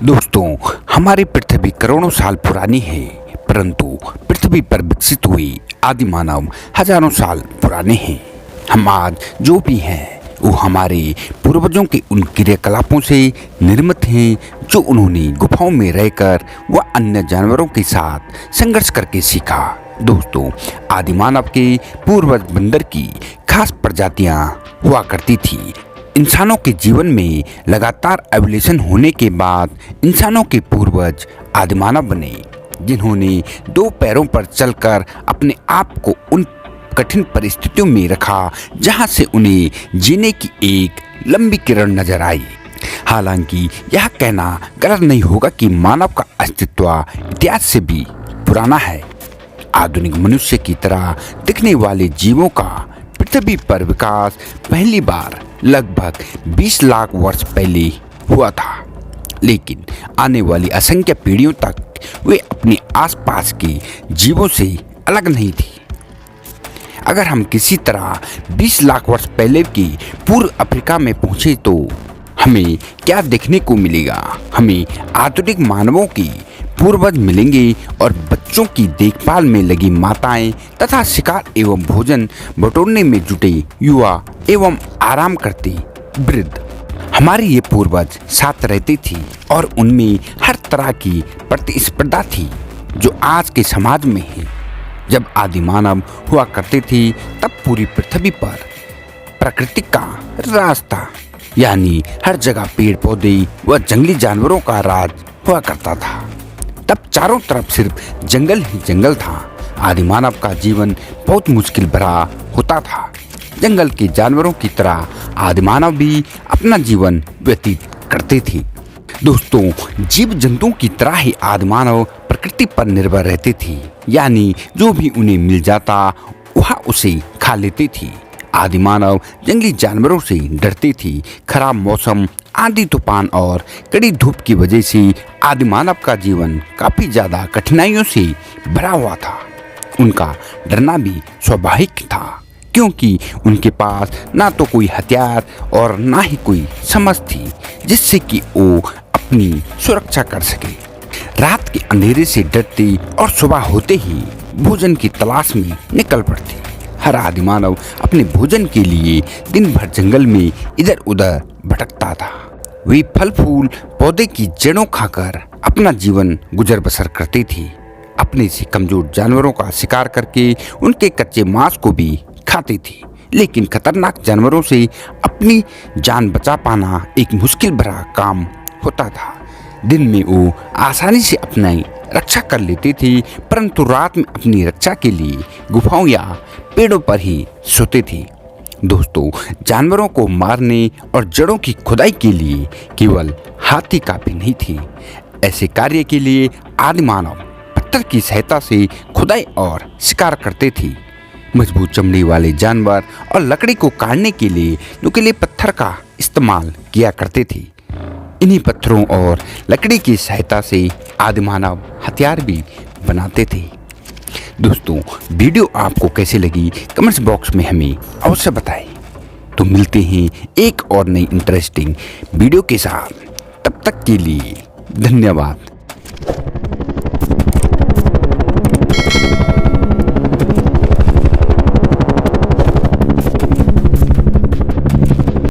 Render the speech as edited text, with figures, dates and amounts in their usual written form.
दोस्तों, हमारी पृथ्वी करोड़ों साल पुरानी है, परंतु पृथ्वी पर विकसित हुई आदि मानव हजारों साल पुराने हैं। हम आज जो भी हैं वो हमारे पूर्वजों के उन क्रियाकलापों से निर्मित हैं जो उन्होंने गुफाओं में रहकर व अन्य जानवरों के साथ संघर्ष करके सीखा। दोस्तों, आदि मानव के पूर्वज बंदर की खास प्रजातियां हुआ करती थी। इंसानों के जीवन में लगातार एवोल्यूशन होने के बाद इंसानों के पूर्वज आदि मानव बने, जिन्होंने दो पैरों पर चलकर अपने आप को उन कठिन परिस्थितियों में रखा जहां से उन्हें जीने की एक लंबी किरण नजर आई। हालांकि यह कहना गलत नहीं होगा कि मानव का अस्तित्व इतिहास से भी पुराना है। आधुनिक मनुष्य की तरह दिखने वाले जीवों का पृथ्वी पर विकास पहली बार लगभग 20 लाख वर्ष पहले हुआ था, लेकिन आने वाली असंख्य पीढ़ियों तक वे अपने आसपास के जीवों से अलग नहीं थी। अगर हम किसी तरह 20 लाख वर्ष पहले की पूर्व अफ्रीका में पहुंचे तो हमें क्या देखने को मिलेगा? हमें आधुनिक मानवों की पूर्वज मिलेंगे और बच्चों की देखभाल में लगी माताएं तथा शिकार एवं भोजन बटोरने में जुटे युवा एवं आराम करते वृद्ध। हमारे ये पूर्वज साथ रहते थे और उनमें हर तरह की प्रतिस्पर्धा थी जो आज के समाज में है। जब आदि मानव हुआ करते थे तब पूरी पृथ्वी पर प्रकृति का राज था, यानी हर जगह पेड़ पौधे व जंगली जानवरों का राज हुआ करता था। तब चारों तरफ सिर्फ जंगल ही जंगल था। आदि मानव का जीवन बहुत मुश्किल भरा होता था। जंगल के जानवरों की तरह आदि मानव भी अपना जीवन व्यतीत करते थे। दोस्तों, जीव जंतुओं की तरह ही आदि मानव प्रकृति पर निर्भर रहते थे, यानी जो भी उन्हें मिल जाता वह उसे खा लेते थे। आदि मानव जंगली जानवरों से डरते थे। खराब मौसम, आंधी तूफान और कड़ी धूप की वजह से आदि मानव का जीवन काफी ज्यादा कठिनाइयों से भरा हुआ था। उनका डरना भी स्वाभाविक था, क्योंकि उनके पास ना तो कोई हथियार और ना ही कोई समझ थी जिससे कि वो अपनी सुरक्षा कर सके। रात के अंधेरे से डरते और सुबह होते ही भोजन की तलाश में निकल पड़ते। हर आदि मानव अपने भोजन के लिए दिन भर जंगल में इधर उधर भटकता था। वे फल फूल पौधे की जड़ों खाकर अपना जीवन गुजर बसर करते थे। अपने से कमजोर जानवरों का शिकार करके उनके कच्चे मांस को भी खाते थे, लेकिन खतरनाक जानवरों से अपनी जान बचा पाना एक मुश्किल भरा काम होता था। दिन में वो आसानी से अपनी रक्षा कर लेते थे, परंतु रात में अपनी रक्षा के लिए गुफाओं या पेड़ों पर ही सोते थे। दोस्तों, जानवरों को मारने और जड़ों की खुदाई के लिए केवल हाथी काफी नहीं थे। ऐसे कार्य के लिए आदि मानव पत्थर की सहायता से खुदाई और शिकार करते थे। मजबूत चमड़ी वाले जानवर और लकड़ी को काटने के लिए नुकीले पत्थर का इस्तेमाल किया करते थे। इन्हीं पत्थरों और लकड़ी की सहायता से आदि मानव हथियार भी बनाते थे। दोस्तों, वीडियो आपको कैसी लगी कमेंट्स बॉक्स में हमें अवश्य बताएं। तो मिलते हैं एक और नई इंटरेस्टिंग वीडियो के साथ। तब तक के लिए धन्यवाद।